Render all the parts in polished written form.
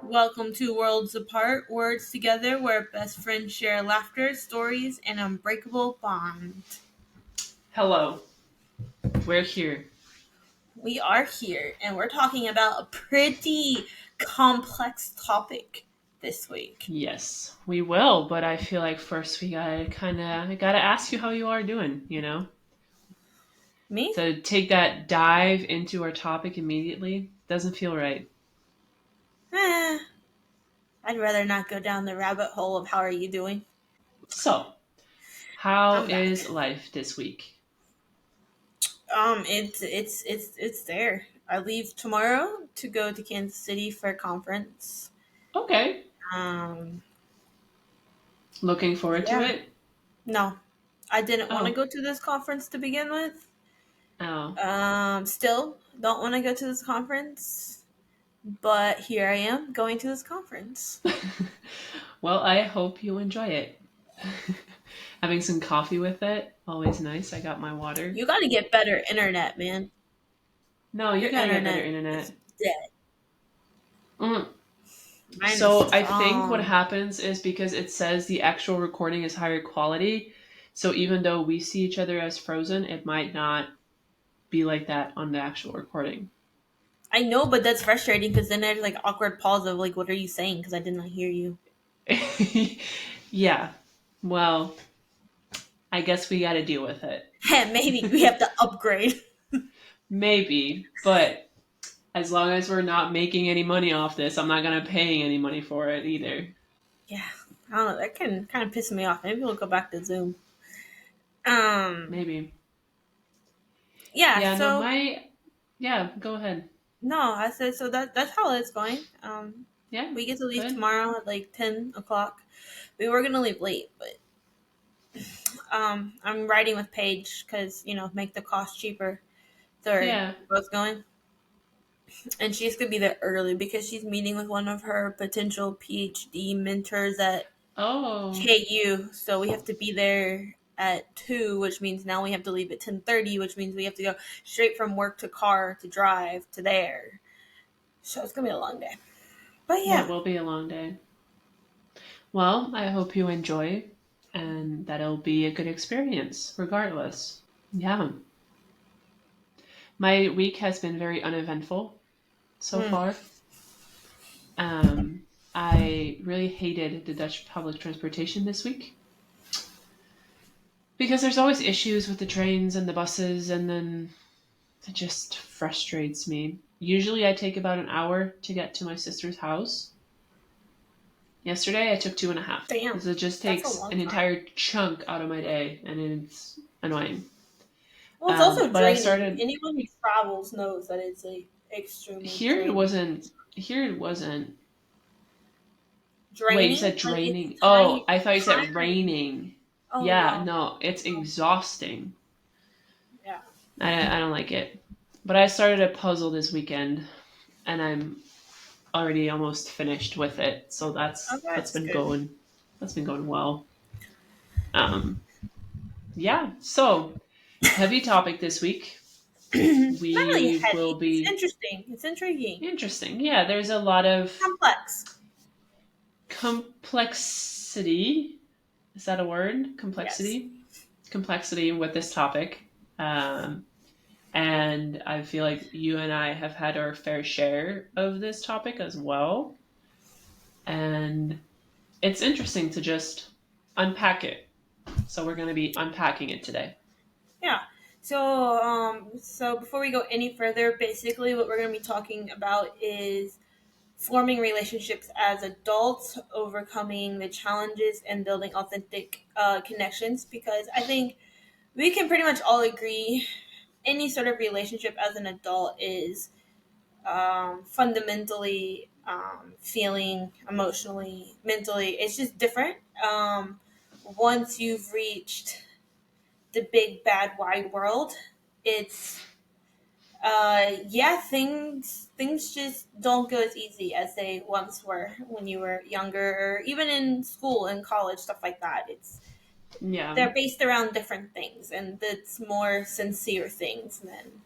Welcome to Worlds Apart, words together where best friends share laughter, stories, and unbreakable bond. Hello, we're here. We are here and we're talking about a pretty complex topic this week. Yes, we will, but I feel like first we gotta ask you how you are doing. Me? To take that dive into our topic immediately doesn't feel right. Eh, I'd rather not go down the rabbit hole of how are you doing. So, how I'm back. is life this week? It's there. I leave tomorrow to go to Kansas City for a conference. Okay, Um, looking forward to yeah. it. No, I didn't want to Oh, go to this conference to begin with. oh. Still don't want to go to this conference, but here I am going to this conference. Well, I hope you enjoy it. Having some coffee with it, always nice. I got my water. You got to get better internet, man. No, Your you gotta get better internet is internet. dead. Mm. Mine is So I think what strong. happens is because it says the actual recording is higher quality. So even though we see each other as frozen, it might not be like that on the actual recording. I know, but that's frustrating because then there's like awkward pause of like, what are you saying? Because I did not hear you. Yeah. Well, I guess we got to deal with Maybe we have it. to upgrade. Maybe, but as long as we're not making any money off this, I'm not going to paying any money for it either. Yeah, I don't know. That can kind of piss me off. Maybe we'll go back to Zoom. Maybe. Yeah. Yeah, no, So yeah, go ahead. no, I said so. That's how it's going. Yeah, We get to leave good. tomorrow at like 10 o'clock. We were gonna leave late, but I'm riding with Paige because make the cost cheaper. So we're Yeah. both going, and she's gonna be there early because she's meeting with one of her potential PhD mentors at Oh, KU. So we have to be there at 2, which means now we have to leave at 10:30, which means we have to go straight from work to car to drive to there. So it's gonna be a long day. But yeah, it yeah, will be a long day. Well, I hope you enjoy and that it'll be a good experience regardless. Yeah. My week has been very uneventful so mm, far. I really hated the Dutch public transportation this week because there's always issues with the trains and the buses, and then it just frustrates me. Usually, I take about an hour to get to my sister's house. Yesterday, I took 2.5. damn, So it just that's a takes long an time. entire chunk out of my day, and it's annoying. Well, it's also But I draining. started Anyone who travels knows that it's like extremely here. It draining. wasn't. Here it wasn't. Wait, you Draining? said Like it's draining. Oh, I thought you said tiring. raining. Oh Yeah, no. no, it's No. exhausting. Yeah. I don't like it. But I started a puzzle this weekend, and I'm already almost finished with it. So Oh, that's that's been good. going. That's been going well. Um, yeah. So heavy topic this week. Not really We will heavy. It's be interesting. It's intriguing. interesting. Yeah, there's a lot of Complex. complexity. Is that a word? Yes. Complexity with this topic. Um, and I feel like you and I have had our fair share of this topic as well. And it's interesting to just unpack it. So we're going to be unpacking it today. Yeah. So before we go any further, basically what we're going to be talking about is forming relationships as adults, overcoming the challenges, and building authentic connections. Because I think we can pretty much all agree any sort of relationship as an adult is fundamentally feeling emotionally, mentally. It's just different. Once you've reached the big, bad, wide world, it's yeah, things just don't go as easy as they once were when you were younger, or even in school and college, stuff like that. It's Yeah. they're based around different things, and it's more sincere things than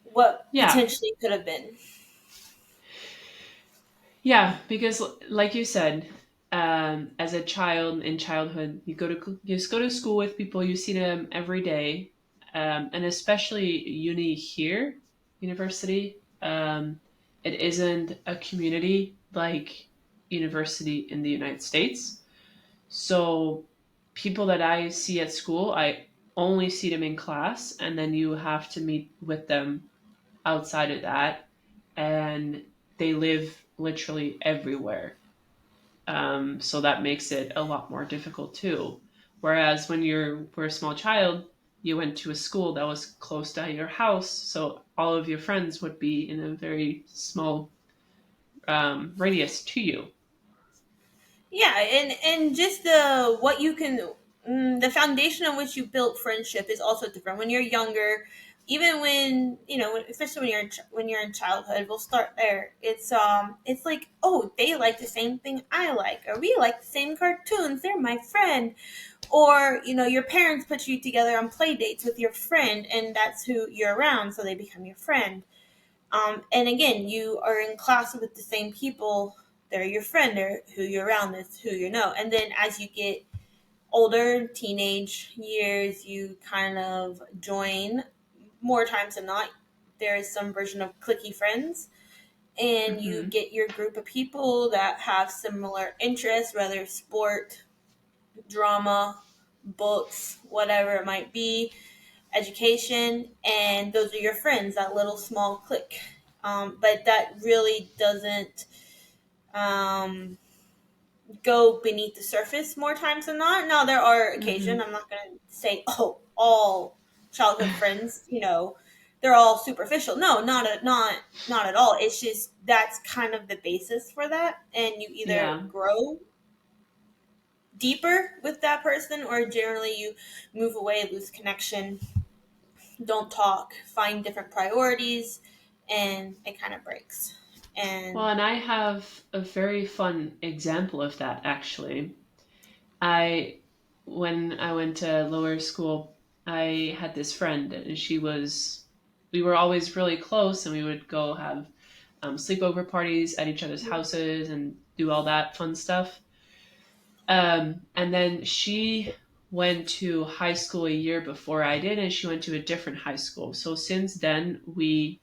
what Yeah. potentially could have been. Yeah, because like you said, as a child in childhood, you just go to school with people, you see them every day, and especially uni here, university. It isn't a community like university in the United States. So people that I see at school, I only see them in class, and then you have to meet with them outside of that, and they live literally everywhere. So that makes it a lot more difficult too. Whereas when were a small child, you went to a school that was close to your house, so all of your friends would be in a very small radius to you. Yeah, and just the what you can, the foundation on which you built friendship is also different when you're younger. Even when especially when you're in childhood, we'll start there. It's like, oh, they like the same thing I like, or we like the same cartoons. They're my friend, or your parents put you together on play dates with your friend, and that's who you're around, so they become your friend. And again, you are in class with the same people. They're your friend. They're who you're around. That's who you know. And then as you get older, teenage years, you kind of join more times than not. There is some version of clicky friends, and you Hmm. get your group of people that have similar interests, whether sport, drama, books, whatever it might be, education, and those are your friends, that little small clique. But that really doesn't um, go beneath the surface more times than not. Now, there are occasions, Hmm. I'm not going to say, oh, all childhood friends, they're all superficial. No, not at all. It's just that's kind of the basis for that. And you either Yeah. grow deeper with that person, or generally you move away, lose connection, don't talk, find different priorities, and it kind of breaks. Well, And and I have a very fun example of that actually. I When I went to lower school, I had this friend, and we were always really close, and we would go have sleepover parties at each other's houses and do all that fun stuff. And then she went to high school a year before I did, and she went to a different high school. So since then, we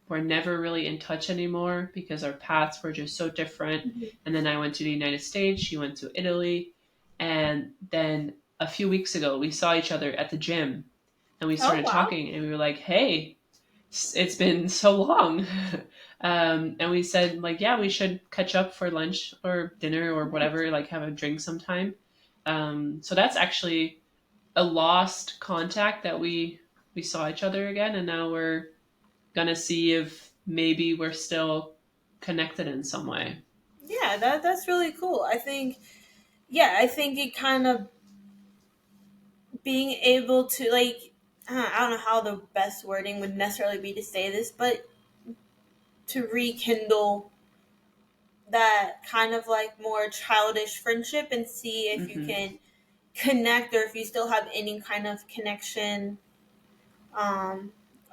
were never really in touch anymore because our paths were just so different. And then I went to the United States, she went to Italy. And then a few weeks ago, we saw each other at the gym, and we oh started wow, talking, and we were like, hey, it's been so long. And we said, like, yeah, we should catch up for lunch or dinner or whatever, like have a drink sometime. So that's actually a lost contact that we saw each other again, and now we're gonna see if maybe we're still connected in some way. yeah, that's really cool. I think, yeah, I think it kind of being able to like, I don't know how the best wording would necessarily be to say this, but to rekindle that kind of like more childish friendship and see if you Hmm. can connect, or if you still have any kind of connection,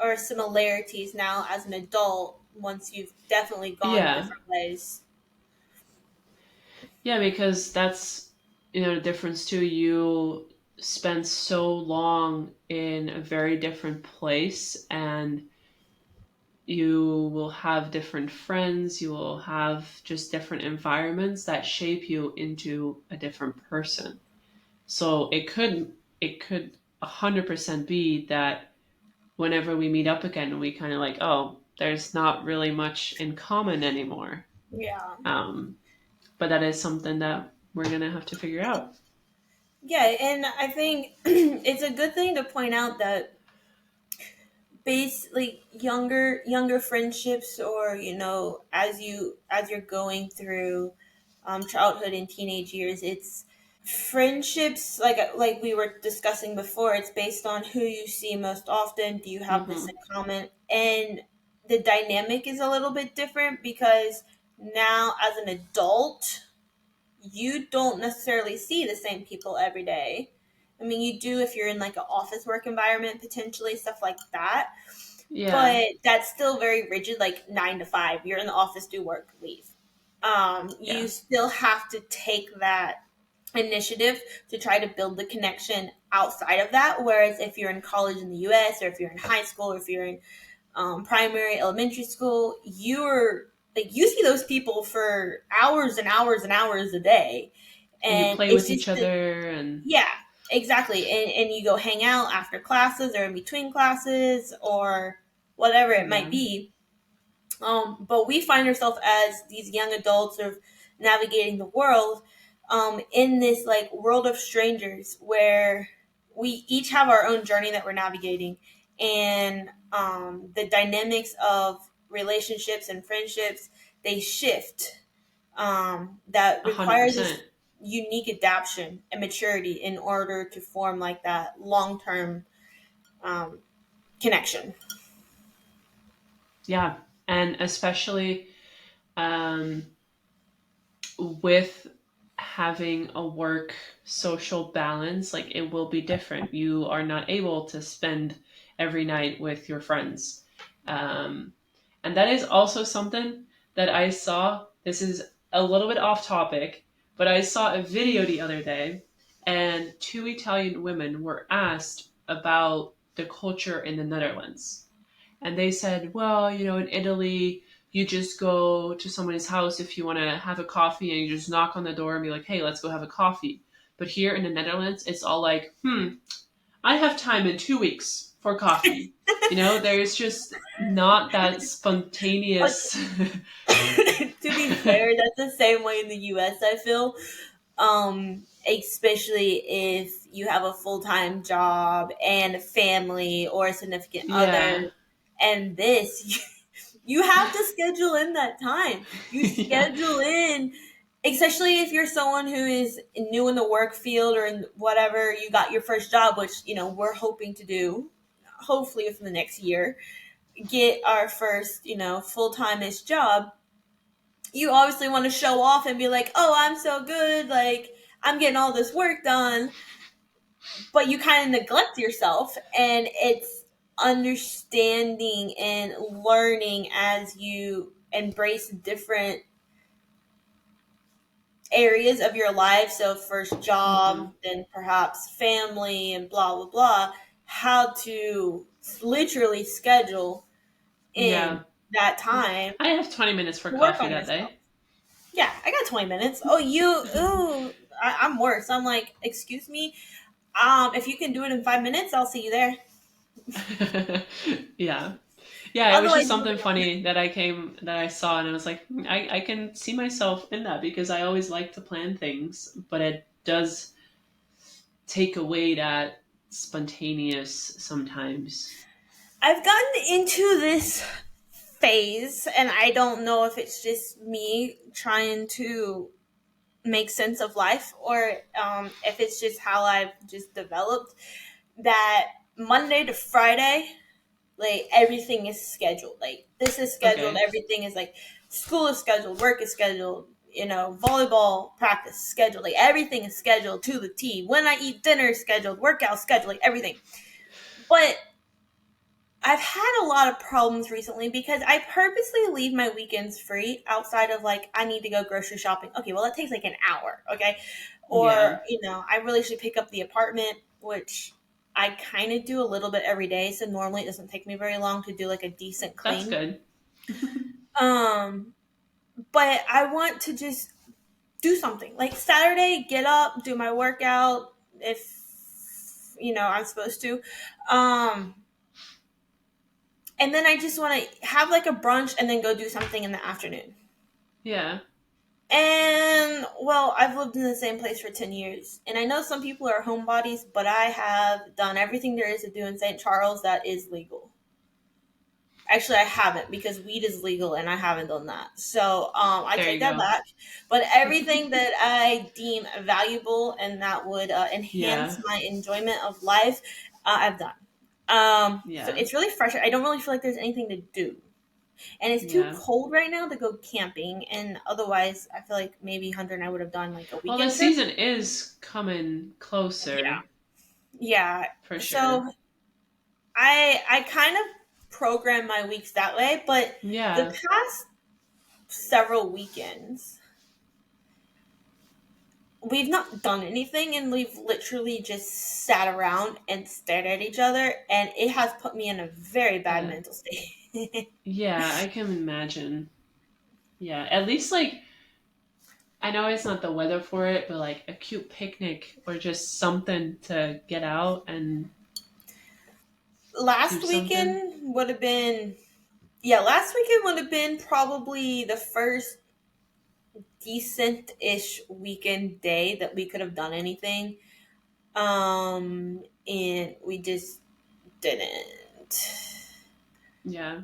or similarities now as an adult once you've definitely gone Yeah, different ways. yeah, because that's the difference too. You spend so long in a very different place, and you will have different friends, you will have just different environments that shape you into a different person. So it could 100% be that whenever we meet up again, we kind of like, oh, there's not really much in common anymore. Yeah. um, but that is something that we're gonna have to figure out. Yeah, and I think it's a good thing to point out that basically younger friendships, or as you're going through childhood and teenage years, it's friendships like we were discussing before. It's based on who you see most often. Do you have this Hmm. in common? And the dynamic is a little bit different because now as an adult you don't necessarily see the same people every day. I mean, you do if you're in like an office work environment, potentially stuff like that, Yeah. but that's still very rigid, like 9 to 5. You're in the office, do work, leave. You Yeah. still have to take that initiative to try to build the connection outside of that. Whereas if you're in college in the US, or if you're in high school, or if you're in primary, elementary school, you're like, you see those people for hours and hours and hours a day. And you And play it's with just each other and yeah, exactly. And you go hang out after classes or in between classes or whatever it might yeah, be. But we find ourselves as these young adults of navigating the world in this like world of strangers where we each have our own journey that we're navigating, and the dynamics of relationships and friendships, they shift. That require this 100%. unique adaptation and maturity in order to form like that long term um, connection. Yeah. And especially um, with having a work social balance, like it will be different. You are not able to spend every night with your friends. Um, and that is also something that I saw. This is a little bit off topic, but I saw a video the other day, and two Italian women were asked about the culture in the Netherlands, and they said, well, in Italy, you just go to somebody's house if you want to have a coffee, and you just knock on the door and be like, hey, let's go have a coffee. But here in the Netherlands, it's all like, I have time in 2 weeks for coffee. There's just not that spontaneous. To be fair, that's the same way in the US, I feel. Especially if you have a full time job and a family or a significant other. Yeah. And this, you have to schedule in that time. You Yeah. schedule in, especially if you're someone who is new in the work field or in whatever, you got your first job, which, we're hoping to do, hopefully within the next year, get our first, full time ish job. You obviously want to show off and be like, oh, I'm so good. Like, I'm getting all this work done. But you kind of neglect yourself. And it's understanding and learning as you embrace different areas of your life. So, first Hmm. job, then perhaps family, and blah, blah, blah. How to literally schedule in Yeah. that time I have 20 minutes for to work coffee on that yourself. day. Yeah, I got 20 minutes. Oh, I'm worse. I'm like, excuse me. If you can do it in 5 minutes, I'll see you there. Yeah. Yeah, it was Otherwise, just something funny that I saw, and I was like, I can see myself in that because I always like to plan things, but it does take away that spontaneous sometimes. I've gotten into this phase, and I don't know if it's just me trying to make sense of life, or if it's just how I've just developed that Monday to Friday, like everything is scheduled. Like this is scheduled. Okay. Everything is like school is scheduled, work is scheduled. Volleyball practice scheduled. Like everything is scheduled to the T. When I eat dinner is scheduled, workout scheduled, like everything. But I've had a lot of problems recently because I purposely leave my weekends free outside of like I need to go grocery shopping. Okay, well that takes like an hour, okay? Yeah, Or, I really should pick up the apartment, which I kind of do a little bit every day, so normally it doesn't take me very long to do like a decent that's clean. good. Um, but I want to just do something. Like Saturday, get up, do my workout if I'm supposed to. Um, and then I just want to have like a brunch and then go do something in the afternoon. Yeah, And well, I've lived in the same place for 10 years. And I know some people are homebodies, but I have done everything there is to do in St. Charles that is legal. Actually, I haven't because weed is legal and I haven't done that. So I there take you that go. back. But everything that I deem valuable and that would enhance Yeah, my enjoyment of life, I've done. So yeah, it's really frustrating. I don't really feel like there's anything to do. And it's too yeah. cold right now to go camping. And otherwise, I feel like maybe Hunter and I would have done like a Well, the weekend trip. season is coming Yeah. closer Yeah. for sure. So I kind of program my weeks that way, but the Yeah, past several weekends, we've not done anything and we've literally just sat around and stared at each other, and it has put me in a very bad Yeah. mental state. Yeah, I can imagine. Yeah, at least like I know it's not the weather for it, but like a cute picnic or just something to get out and do Last something. weekend would have been, yeah, last weekend would have been probably the first decent-ish weekend day that we could have done anything. And we just didn't. Yeah.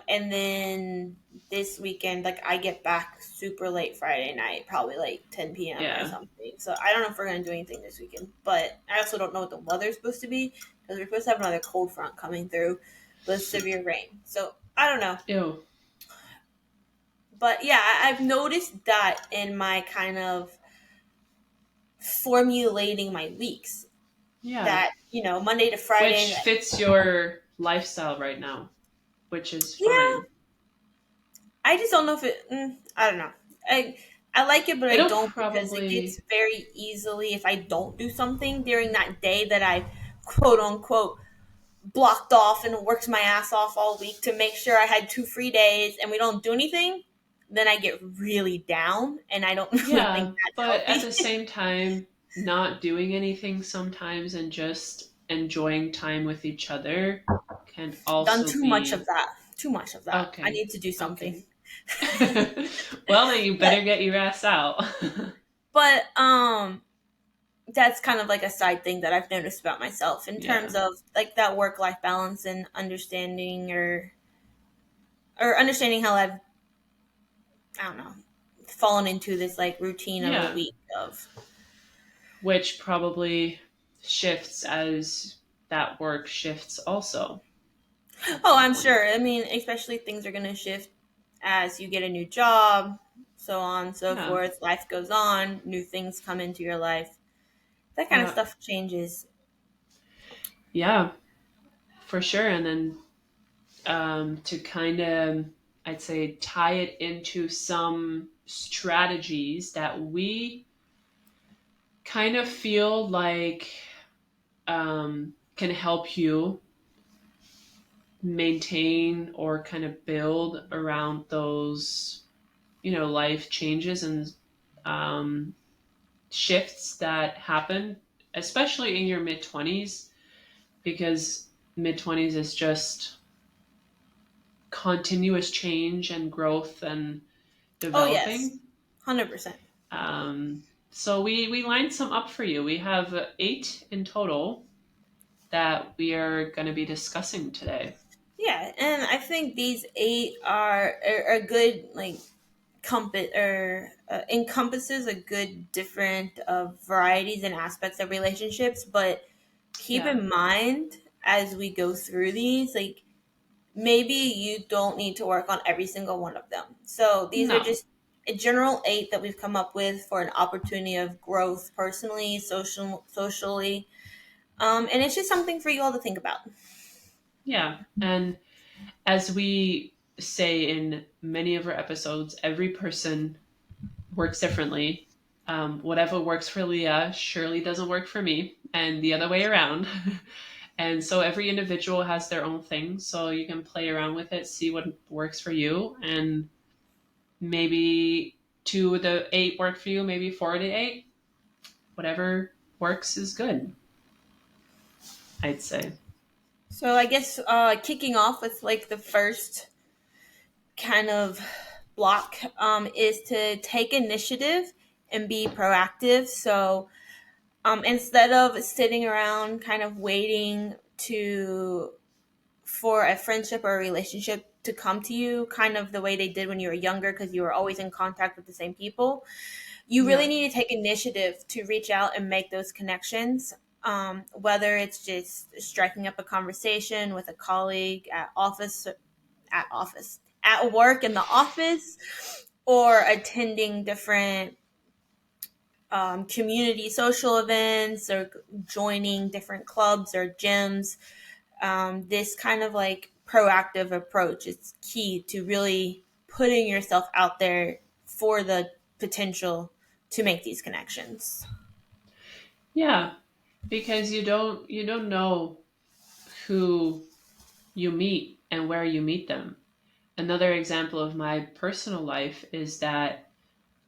And then this weekend, like I get back super late Friday night, probably like 10 p.m. or Yeah. something. So I don't know if we're gonna do anything this weekend. But I also don't know what the weather's supposed to be because we're supposed to have another cold front coming through with severe rain. So I don't know. Ew. But yeah, I've noticed that in my kind of formulating my weeks. Yeah. That, Monday to Friday. Which fits your lifestyle right now, which is Yeah, fine. I just don't know if it. I don't know. I like it, but I It'll don't because it gets probably, very easily if I don't do something during that day that I quote unquote blocked off and worked my ass off all week to make sure I had 2 free days and we don't do anything. Then I get really down, and I don't really think yeah, that's but at the healthy. same time, not doing anything sometimes and just enjoying time with each other can Done also too much of be that. Too much of that. I okay. need to do Okay. something. Well, then you but better get your ass out. but that's kind of like a side thing that I've noticed about myself in terms Yeah. of like that work life balance and understanding or understanding how I've, I don't know, fallen into this like routine of a Yeah. week of. Which probably shifts as that work shifts also at Oh, some I'm point. sure. I mean, especially things are going to shift as you get a new job, so on and so Yeah. forth. Life goes on, new things come into your life. That kind of Yeah. stuff changes. Yeah, for sure. And then to kind of, I'd say, tie it into some strategies that we kind of feel like can help you maintain or kind of build around those, life changes and um, shifts that happen, especially in your mid 20s, because mid 20s is just continuous change and growth and Oh, yes. developing. 100%. So we lined some up for you. We have 8 in total that we are going to be discussing today. Yeah, and I think these eight are a good like compass or encompasses a good different varieties and aspects of relationships. But keep Yeah. in mind as we go through these, like maybe you don't need to work on every single one of them. So these are No. just a general eight that we've come up with for an opportunity of growth personally, socially, and it's just something for you all to think about. Yeah. And as we say in many of our episodes, every person works differently. Whatever works for Leah surely doesn't work for me, and the other way around. And so every individual has their own thing. So you can play around with it, see what works for you, and maybe 2 of the 8 work for you, maybe 4 of the 8. Whatever works is good, I'd say. So I guess kicking off with like the first kind of block is to take initiative and be proactive. So instead of sitting around kind of waiting to for a friendship or a relationship to come to you kind of the way they did when you were younger because you were always in contact with the same people, you really Yeah. need to take initiative to reach out and make those connections, whether it's just striking up a conversation with a colleague at work in the office, or attending different community social events, or joining different clubs or gyms. This kind of like proactive approach is key to really. putting yourself out there for the potential to make these connections. Yeah, because you don't know who you meet and where you meet them. Another example of my personal life is that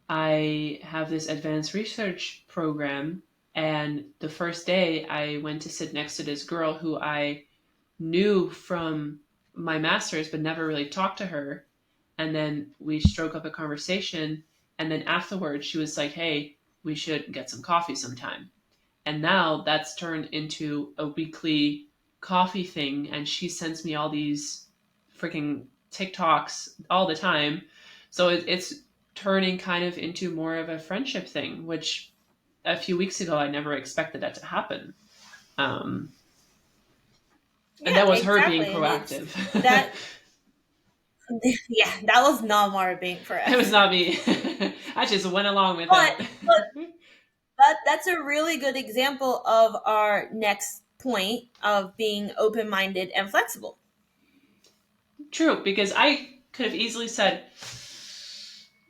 I have this advanced research program, and the first day I went to sit next to this girl who I knew from my master's but never really talked to her. And then we struck up a conversation, and then afterwards she was like, "Hey, we should get some coffee sometime." And now that's turned into a weekly coffee thing, and she sends me all these freaking TikToks all the time. So it's turning kind of into more of a friendship thing, which a few weeks ago I never expected that to happen. Um, and Yeah, that was her being exactly. And it's proactive. that, yeah, that was not Mara being It was proactive. not me. I just went along with But it. that's a really good example of our next point of being open minded and flexible. True, because I could have easily said,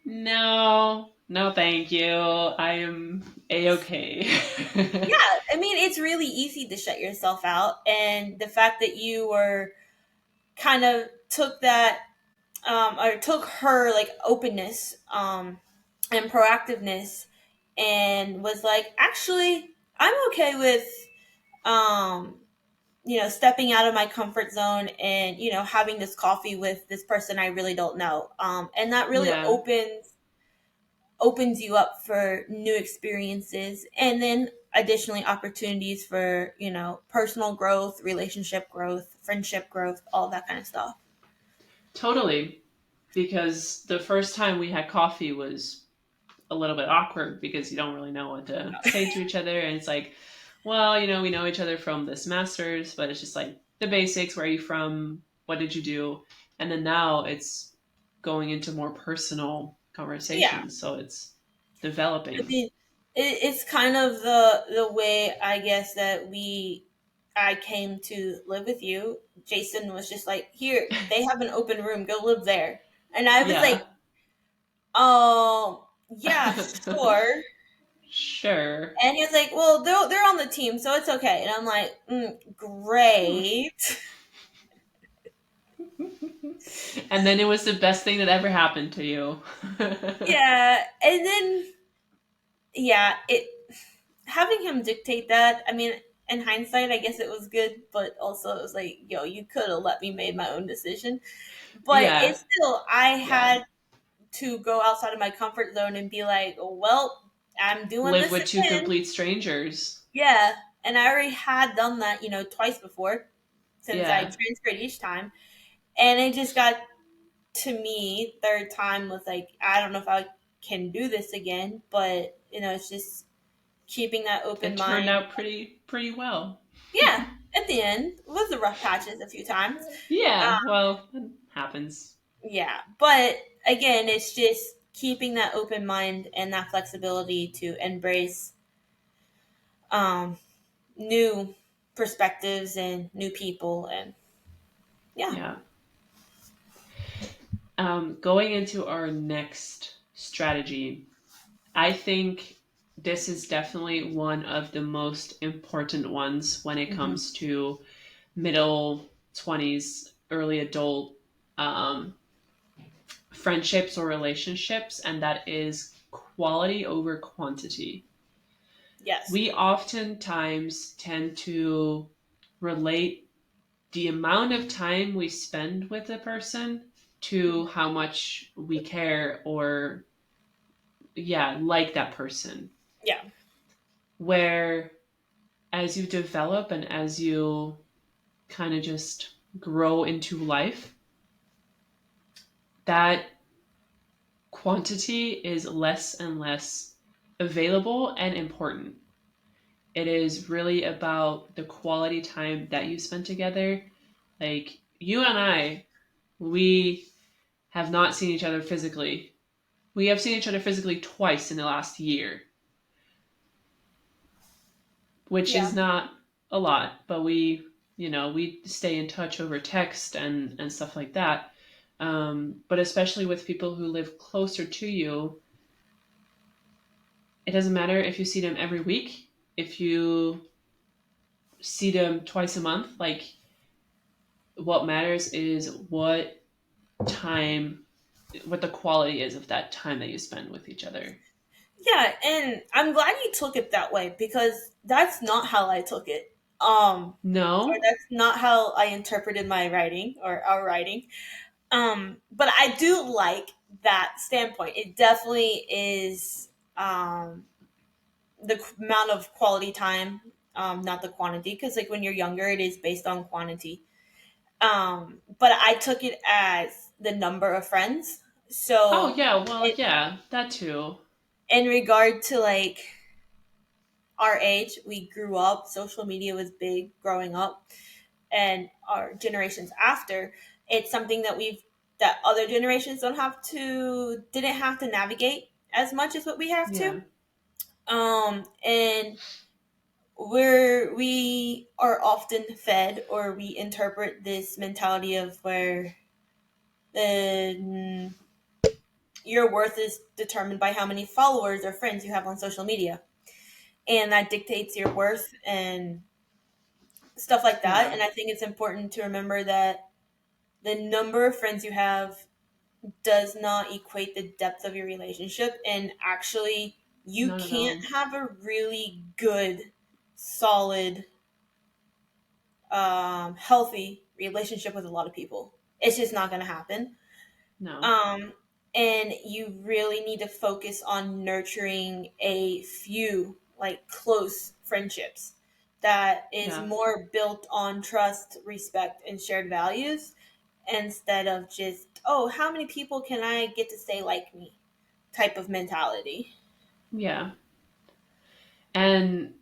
no, no, thank you. I am a okay. Yeah, I mean, it's really easy to shut yourself out. And the fact that you were kind of took that, or took her like openness, and proactiveness, and was like, actually, I'm okay with, um, stepping out of my comfort zone and, having this coffee with this person I really don't know. And that really Yeah, opens you up for new experiences, and then additionally opportunities for, personal growth, relationship growth, friendship growth, all that kind of stuff. totally. Because the first time we had coffee was a little bit awkward because you don't really know what to say to each other. And it's like, well, we know each other from this master's, but it's just like the basics. Where are you from? What did you do? And then now it's going into more personal Yeah, conversations. So it's I developing. mean, it's kind of the way, I guess, that I came to live with you. Jason was just like, here, they have an open room, go live there. And I was Yeah. like, oh, yeah, sure. Sure. And he was like, well, they're on the team, so it's okay. And I'm like, great. And then it was the best thing that ever happened to you. Yeah. And then, yeah, having him dictate that, I mean, in hindsight, I guess it was good, but also it was like, yo, you could have let me make my own decision. But Yeah. it's still, I Yeah. had to go outside of my comfort zone and be like, well, I'm doing Live this with two again. complete strangers. Yeah. And I already had done that, twice before, since I Yeah. transferred each time. And it just got to me, third time was like, I don't know if I can do this again, but it's just keeping that open It turned mind. out pretty well. Yeah, at the end it was the rough patches a few times. Yeah, Um, well, it happens. yeah, but again, it's just keeping that open mind and that flexibility to embrace, um, new perspectives and new people, and yeah. Yeah. Going into our next strategy, I think this is definitely one of the most important ones when it Hmm. comes to middle 20s, early adult um, friendships or relationships, and that is quality over quantity. Yes. We oftentimes tend to relate the amount of time we spend with a person to how much we care or, yeah, like that person. Yeah. Where as you develop and as you kind of just grow into life, that quantity is less and less available and important. It is really about the quality time that you spend together. Like you and I, we have not seen each other physically. We have seen each other physically twice in the last year, which Yeah. is not a lot, but we stay in touch over text and stuff like that. But especially with people who live closer to you, it doesn't matter if you see them every week, if you see them twice a month. Like, what matters is time, what the quality is of that time that you spend with each other. Yeah, and I'm glad you took it that way because that's not how I took it. Or No? that's not how I interpreted my writing or our writing. But I do like that standpoint. It definitely is the amount of quality time, not the quantity, because like when you're younger, it is based on quantity. But I took it as the number of friends. Oh, So, yeah, well, it, yeah, that too. in regard to like our age, we grew up, social media was big growing up, and our generations after, it's something that other generations didn't have to navigate as much as what we have Yeah, to. And we are often fed or we interpret this mentality of where the your worth is determined by how many followers or friends you have on social media, and that dictates your worth and stuff like that. yeah, And I think it's important to remember that the number of friends you have does not equate the depth of your relationship. And actually, you not at can't all. have a really good, solid, healthy relationship with a lot of people. It's just not going to happen. No. Um, and you really need to focus on nurturing a few like close friendships that is Yeah, more built on trust, respect, and shared values instead of just, oh, how many people can I get to say like me type of mentality. yeah. And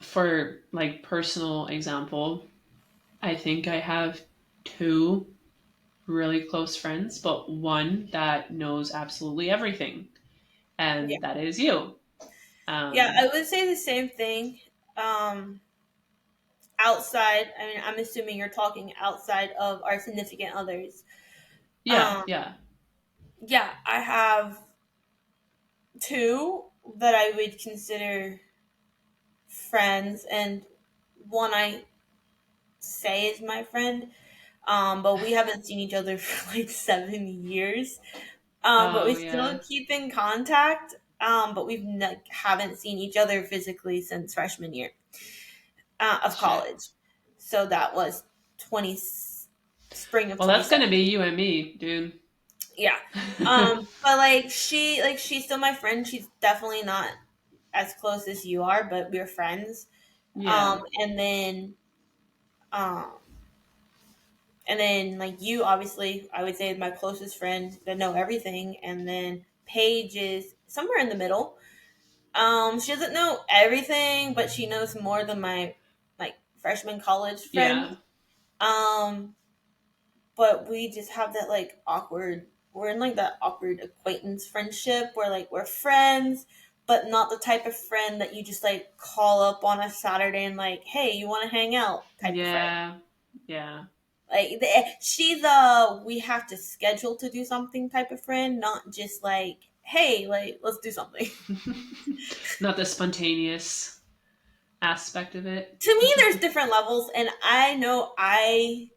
for like personal example, I think I have two really close friends, but one that knows absolutely everything, Yeah. and that is you. Yeah, Um, I would say the same thing. Um, Outside, I mean, I'm assuming you're talking outside of our significant others. yeah, Um, yeah, yeah, I have two that I would consider friends, and one I say is my friend. But we haven't seen each other for like 7 years. But we oh still yeah, keep in contact. But haven't seen each other physically since freshman year of shit. college. So that was 20 spring of Well, that's gonna be 2017. you and me, dude. Yeah. But like she's still my friend. She's definitely not as close as you are, but we're friends. Yeah, And then um like you, obviously I would say my closest friend that know everything, and then Paige is somewhere in the middle. She doesn't know everything, but she knows more than my like freshman college friend. yeah, Um but we just have that like awkward, we're in like that awkward acquaintance friendship where like we're friends, but not the type of friend that you just like call up on a Saturday and like, hey, you want to hang out type of friend. yeah, yeah. Like she's we have to schedule to do something type of friend, not just like, hey, like let's do something. Not the spontaneous aspect of it. To me, there's different levels, and I know I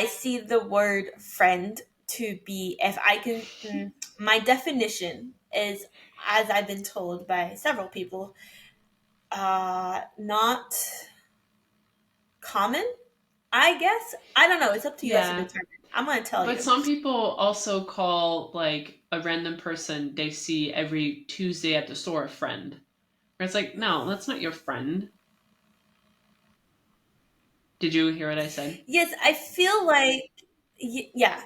see the word friend to be, if I can, my definition is, as I've been told by several people, not common, I guess. I don't know. It's up to you guys to Yeah, determine. I'm going to tell but you. some people also call like a random person they see every Tuesday at the store a friend. Where it's like, no, that's not your friend. Did you hear what I said? Yes, I feel like, yeah.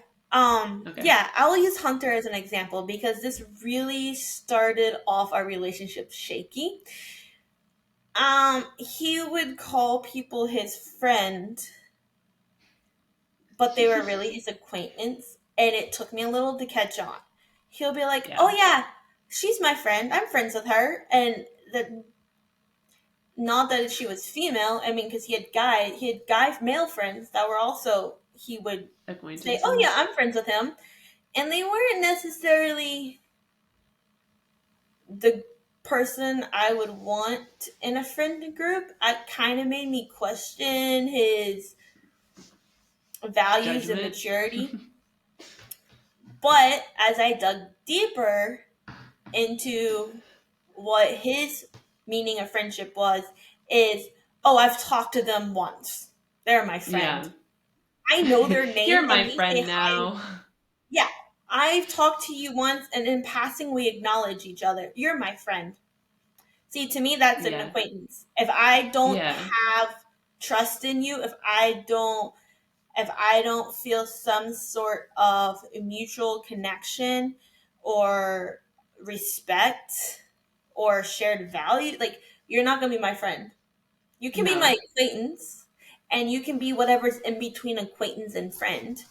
Okay. Yeah, I'll use Hunter as an example because this really started off our relationship shaky. He would call people his friend, but they were really his acquaintance, and it took me a little to catch on. He'll be like, "Oh Yeah. yeah, she's my friend. I'm friends with her," and the not that she was female. I mean, because he had guy male friends that were also he would say, "Oh yeah, Acquaintances. I'm friends with him," and they weren't necessarily the person I would want in a friend group. It kind of made me question his values and Judgment. maturity. But as I dug deeper into what his meaning of friendship was, is, oh, I've talked to them once. They're my friend. Yeah. I know their You're name and my we say friend hi. now. Yeah, I've talked to you once and in passing we acknowledge each other. You're my friend. See, to me, that's an Yeah. acquaintance. If I don't Yeah. have trust in you, if I don't feel some sort of mutual connection or respect or shared value, like, you're not gonna be my friend. You can be my No. acquaintance, and you can be whatever's in between acquaintance and friend,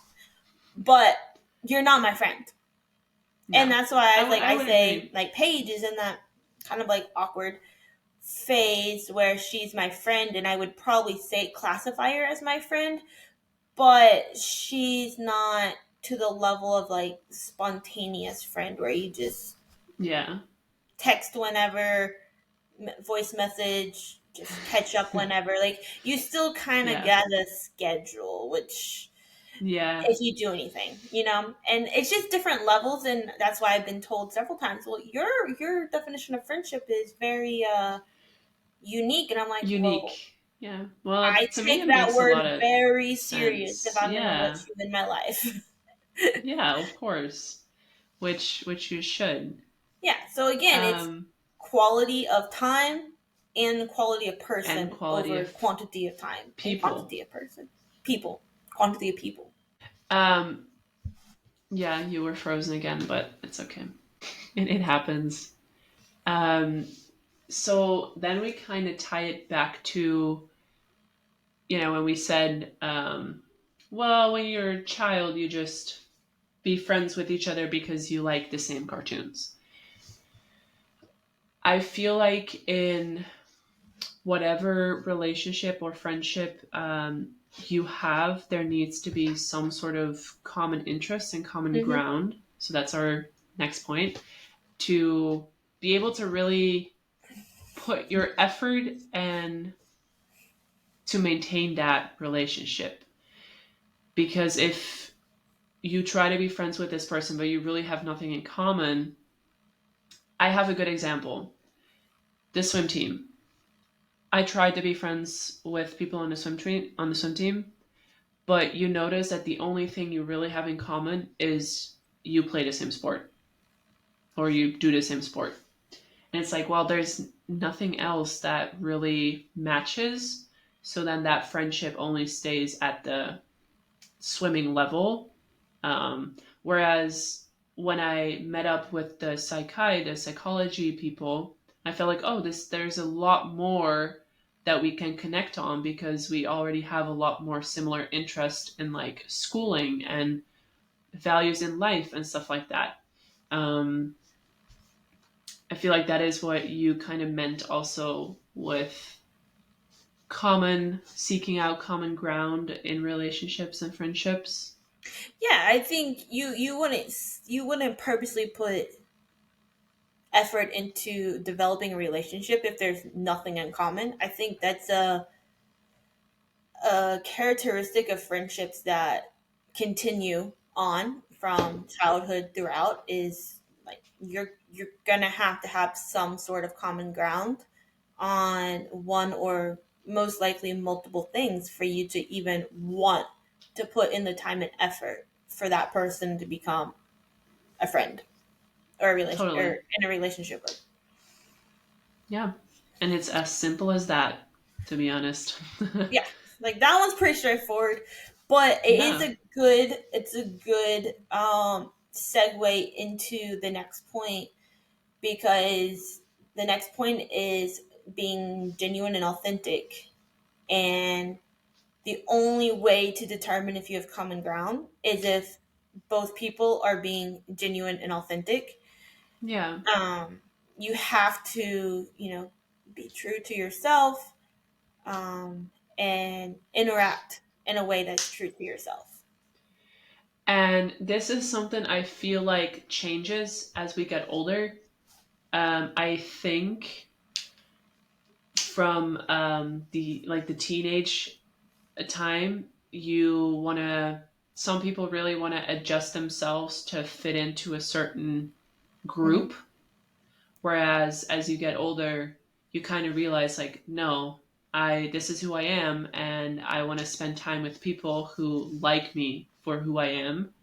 but you're not my friend. And No. that's why I I would say, agree. like, Paige is in that kind of like awkward phase where she's my friend, and I would probably say classify her as my friend, but she's not to the level of like spontaneous friend where you just Yeah. text whenever, voice message, just catch up whenever. Like, you still kind of Yeah. got a schedule, which Yeah. if you do anything, and it's just different levels, and that's why I've been told several times, well, your definition of friendship is very unique, and I'm like, well, Unique. Yeah. Well, I to me, take it that makes a word lot of very serious if sense. I'm going to let Yeah. you in my life. Yeah, of course. Which you should. Yeah, so again, it's Um, quality of time and quality of and person quality over of quantity of time and people. quantity of person. People, quantity of people. Um, yeah, you were frozen again, but it's okay. It happens. Um, so then we kind of tie it back to, when we said, well, when you're a child, you just be friends with each other because you like the same cartoons. I feel like in whatever relationship or friendship you have, there needs to be some sort of common interest and common Hmm. ground. So that's our next point, to be able to really put your effort and to maintain that relationship. Because if you try to be friends with this person, but you really have nothing in common, I have a good example. The swim team. I tried to be friends with people on the swim team, but you notice that the only thing you really have in common is you play the same sport or you do the same sport. And it's like, well, there's nothing else that really matches. So then that friendship only stays at the swimming level. Whereas when I met up with the psychology people, I felt like, oh, there's a lot more that we can connect on because we already have a lot more similar interest in like schooling and values in life and stuff like that. Um, I feel like that is what you kind of meant also with common seeking out common ground in relationships and friendships. Yeah, I think you wouldn't purposely put effort into developing a relationship if there's nothing in common. I think that's a characteristic of friendships that continue on from childhood throughout, is like you're gonna have to have some sort of common ground on one or most likely multiple things for you to even want to put in the time and effort for that person to become a friend or a relation Totally. or in a relationship with. Yeah. And it's as simple as that, to be honest. Yeah, like that one's pretty straightforward, but Yeah. it's a good segue into the next point, because the next point is being genuine and authentic, and the only way to determine if you have common ground is if both people are being genuine and authentic. Yeah. um you have to, be true to yourself, and interact in a way that's true to yourself. And this is something I feel like changes as we get older. I think from the teenage time, you want to. Some people really want to adjust themselves to fit into a certain Hmm. group, whereas as you get older, you kind of realize like, no, I this is who I am, and I want to spend time with people who like me for who I am.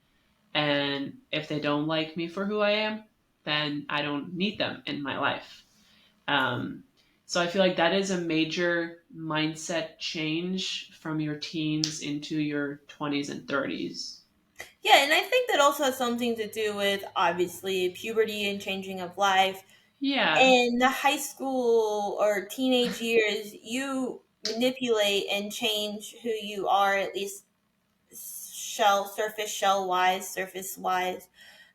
And if they don't like me for who I am, then I don't need them in my life. Um, so I feel like that is a major mindset change from your teens into your 20s and 30s. Yeah, and I think that also has something to do with obviously puberty and changing of life. Yeah, In the high school or teenage years, you manipulate and change who you are, at least surface wise,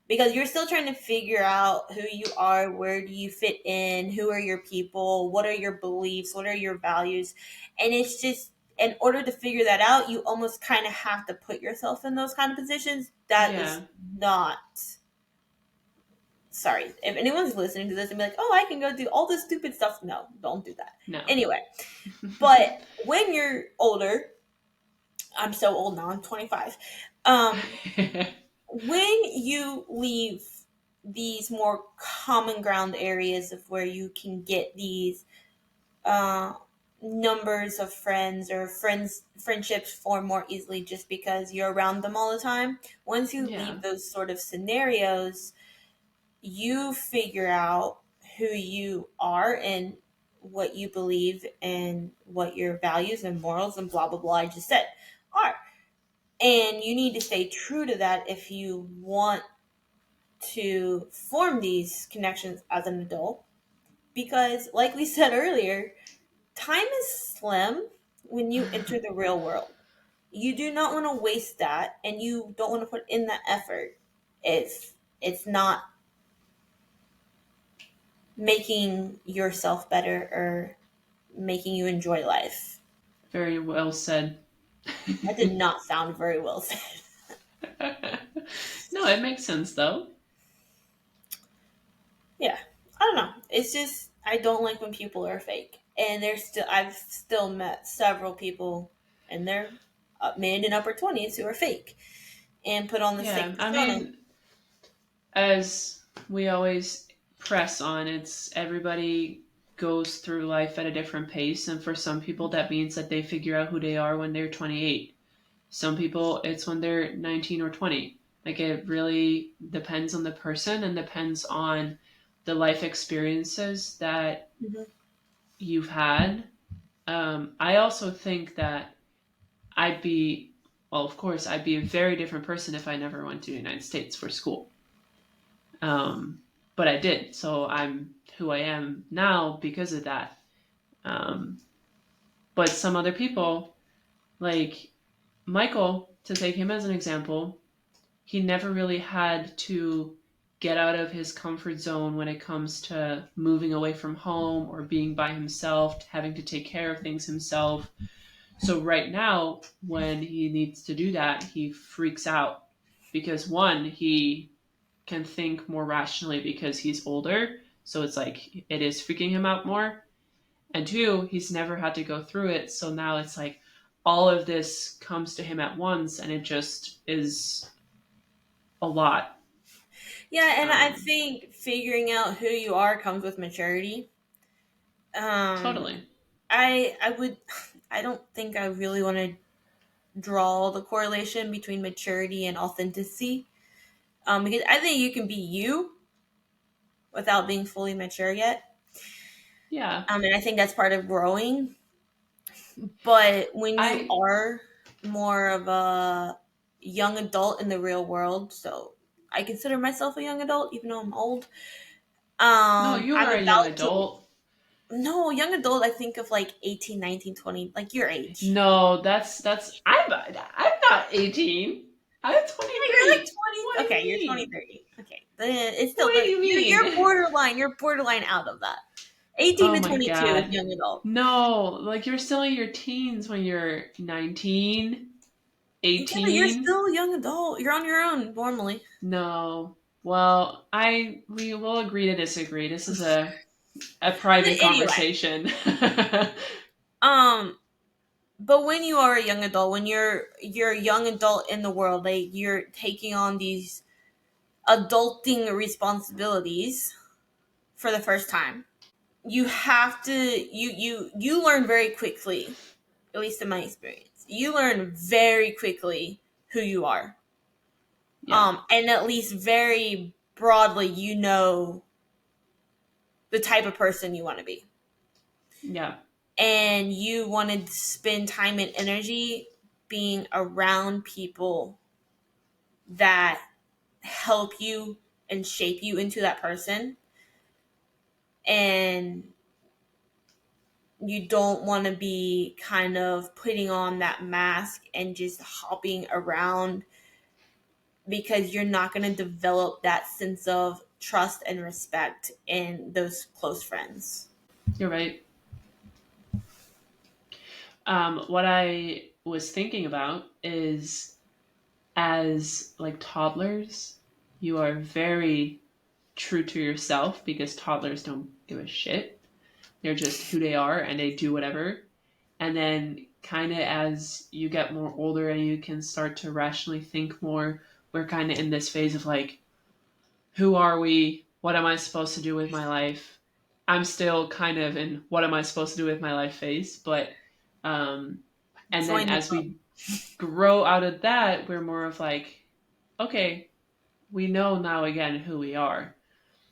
because you're still trying to figure out who you are, where do you fit in, who are your people, what are your beliefs, what are your values. And it's just, in order to figure that out, you almost kind of have to put yourself in those kind of positions. That is yeah, not, sorry, if anyone's listening to this and be like, oh, I can go do all this stupid stuff. No, don't do that. no. Anyway, but when you're older, I'm so old now, I'm 25. Um, when you leave these more common ground areas of where you can get these uh, numbers of friends, or friendships form more easily just because you're around them all the time. Once you Yeah, leave those sort of scenarios, you figure out who you are and what you believe and what your values and morals and blah blah blah I just said are. And you need to stay true to that if you want to form these connections as an adult. Because, like we said earlier, time is slim when you enter the real world. You do not want to waste that, and you don't want to put in that effort if it's not making yourself better or making you enjoy life. very well said. That did not sound very well said. No, it makes sense though. Yeah, I don't know. It's just I don't like when people are fake, and I've still met several people in their mid and upper 20s who are fake and put on this Yeah, fake I persona. mean, as we always press on, it's everybody goes through life at a different pace, and for some people that means that they figure out who they are when they're 28. Some people it's when they're 19 or 20. Like it really depends on the person and depends on the life experiences that Hmm. you've had. I also think that I'd be, well, of course, I'd be a very different person if I never went to the United States for school. But I did, so I'm who I am now because of that. Um, but some other people, like Michael, to take him as an example, he never really had to get out of his comfort zone when it comes to moving away from home or being by himself, having to take care of things himself. So right now, when he needs to do that, he freaks out because one, he can think more rationally because he's older. So it's like it is freaking him out more. And two, he's never had to go through it. So now it's like all of this comes to him at once and it just is a lot. Yeah, and I Um, think figuring out who you are comes with maturity. Um, totally. I would, I don't think I really want to draw the correlation between maturity and authenticity. Because I think you can be you without being fully mature yet. Yeah. And I think that's part of growing. But when you I, are more of a young adult in the real world, so I consider myself a young adult, even though I'm old. no, you I'm are a young about to, adult. no, young adult, I think of like 18, 19, 20, like your age. No, I'm not 18. I'm Yeah, you're like 23. 20. What do you Okay, you're 20, mean? 30. Okay. It's still, What do you mean? you're borderline out of that. 18 Oh to my 22 is god. young adult. No, like you're still in your teens when you're 19. Yeah, but you're 18. still a young adult. You're on your own normally. No. Well, I we will agree to disagree. This is a private Anyway, conversation. um, but when you are a young adult, when you're a young adult in the world, like you're taking on these adulting responsibilities for the first time, you have to you learn very quickly, at least in my experience. You learn very quickly who you are. Yeah. And at least very broadly, you know the type of person you want to be. Yeah. And you want to spend time and energy being around people that help you and shape you into that person. And you don't want to be kind of putting on that mask and just hopping around, because you're not going to develop that sense of trust and respect in those close friends. You're right. What I was thinking about is as like toddlers, you are very true to yourself because toddlers don't give a shit. They're just who they are and they do whatever. And then kind of as you get more older and you can start to rationally think more, we're kind of in this phase of like, who are we? What am I supposed to do with my life? I'm still kind of in what am I supposed to do with my life phase, but um and then Join the as club. we grow out of that, we're more of like, okay, we know now again who we are.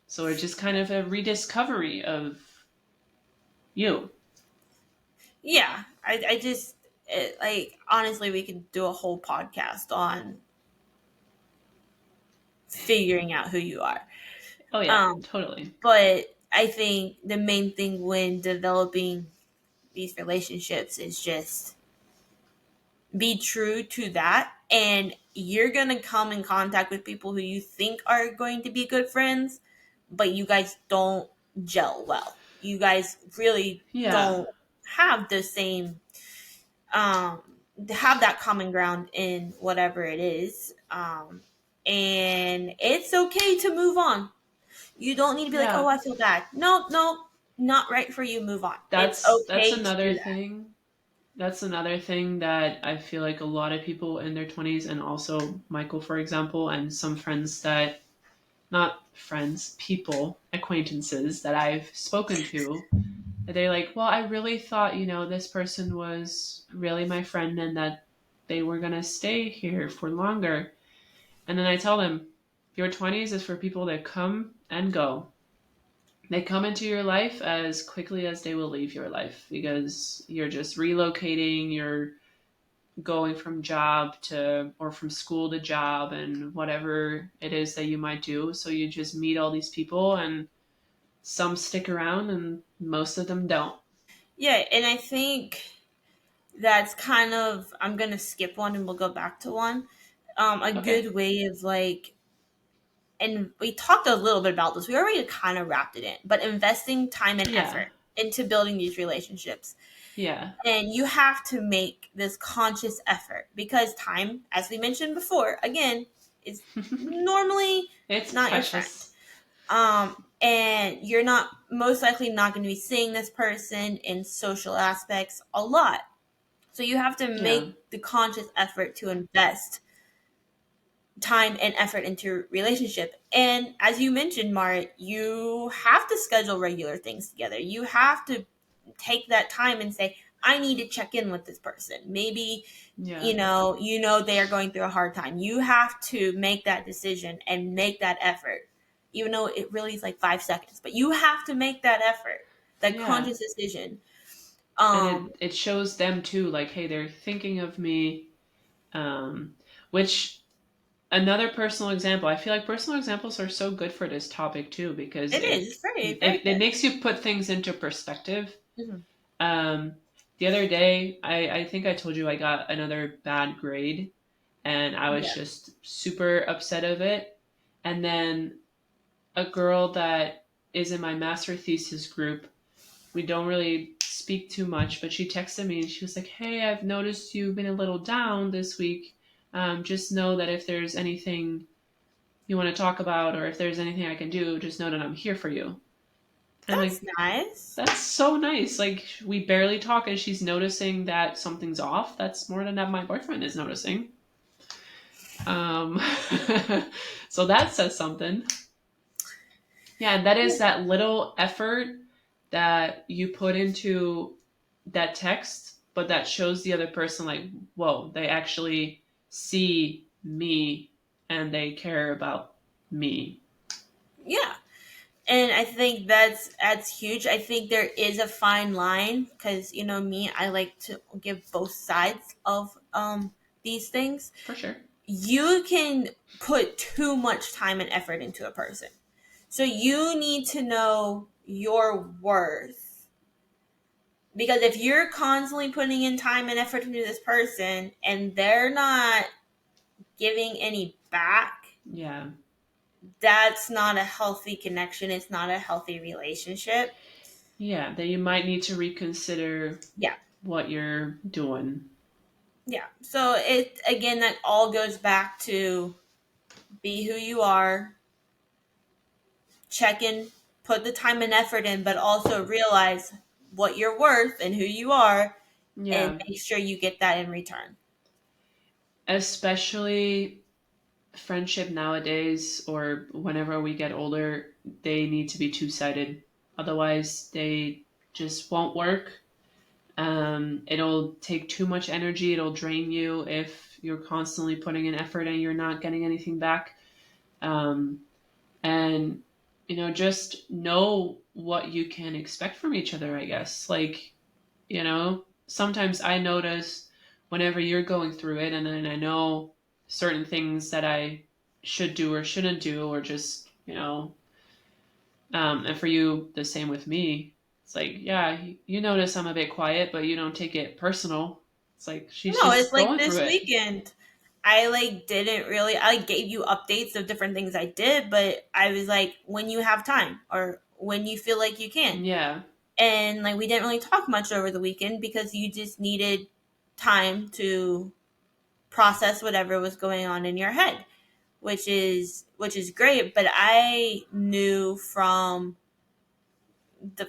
So it's just kind of a rediscovery of you. Yeah, I just like honestly, we could do a whole podcast on figuring out who you are. Oh yeah, Um, totally. but I think the main thing when developing these relationships is just be true to that, and you're gonna come in contact with people who you think are going to be good friends, but you guys don't gel well. You guys really Yeah. don't have the same um have that common ground in whatever it is. And it's okay to move on. You don't need to be like, oh, Yeah. I feel bad. No, no, not right for you. Move on. It's That's okay to another do that. thing. That's another thing that I feel like a lot of people in their 20s and also Michael for example and some friends that not friends, people, acquaintances that I've spoken to, they're like, well, I really thought, this person was really my friend and that they were going to stay here for longer. And then I tell them, your 20s is for people that come and go. They come into your life as quickly as they will leave your life because you're just relocating, you're going from job to or from school to job and whatever it is that you might do. So you just meet all these people and some stick around and most of them don't. Yeah, and I think that's kind of, I'm gonna skip one and we'll go back to one. A Okay. good way of like, and we talked a little bit about this. We already kind of wrapped it in, but investing time and Yeah. effort into building these relationships. Yeah. And you have to make this conscious effort because time, as we mentioned before, again, is normally It's not your friend. precious. And you're not most likely not going to be seeing this person in social aspects a lot. So you have to Yeah. make the conscious effort to invest time and effort into relationship. And as you mentioned, Mara, you have to schedule regular things together. You have to take that time and say, I need to check in with this person. Maybe, Yeah. they are going through a hard time. You have to make that decision and make that effort. Even though it really is like 5 seconds, but you have to make that effort, that Yeah. conscious decision. And Um, it shows them too, like, hey, they're thinking of me. Um, which another personal example, I feel like personal examples are so good for this topic too, because it is. It's very, very it good. makes you put things into perspective. Mhm. Um, the other day, I think I told you I got another bad grade and I was Yeah. just super upset of it. And then a girl that is in my master thesis group, we don't really speak too much, but she texted me and she was like, hey, I've noticed you've been a little down this week. Just know that if there's anything you want to talk about or if there's anything I can do, just know that I'm here for you. And That's like, nice. that's so nice. Like, we barely talk and she's noticing that something's off. That's more than that my boyfriend is noticing. Um, so that says something. Yeah, and that is that little effort that you put into that text, but that shows the other person, like, whoa, they actually see me and they care about me. Yeah. And I think that's huge. I think there is a fine line because you know me, I like to give both sides of these things. For sure. You can put too much time and effort into a person. So you need to know your worth. Because if you're constantly putting in time and effort into this person and they're not giving any back, Yeah. that's not a healthy connection. It's not a healthy relationship. Yeah, that you might need to reconsider Yeah. what you're doing. Yeah. So it again that all goes back to be who you are, check in, put the time and effort in, but also realize what you're worth and who you are and Yeah. make sure you get that in return. Especially friendship nowadays or whenever we get older, they need to be two sided. Otherwise, they just won't work. It'll take too much energy. It'll drain you if you're constantly putting in effort and you're not getting anything back. Um, and, just know what you can expect from each other, I guess. Like, sometimes I notice whenever you're going through it, and then I know certain things that I should do or shouldn't do, or just, and for you, the same with me. It's like, yeah, you notice I'm a bit quiet, but you don't take it personal. It's like she's No, it's just like going through this it. weekend. I like didn't really I like, gave you updates of different things I did, but I was like when you have time or when you feel like you can. Yeah, And like we didn't really talk much over the weekend because you just needed time to process whatever was going on in your head, which is great, but I knew from the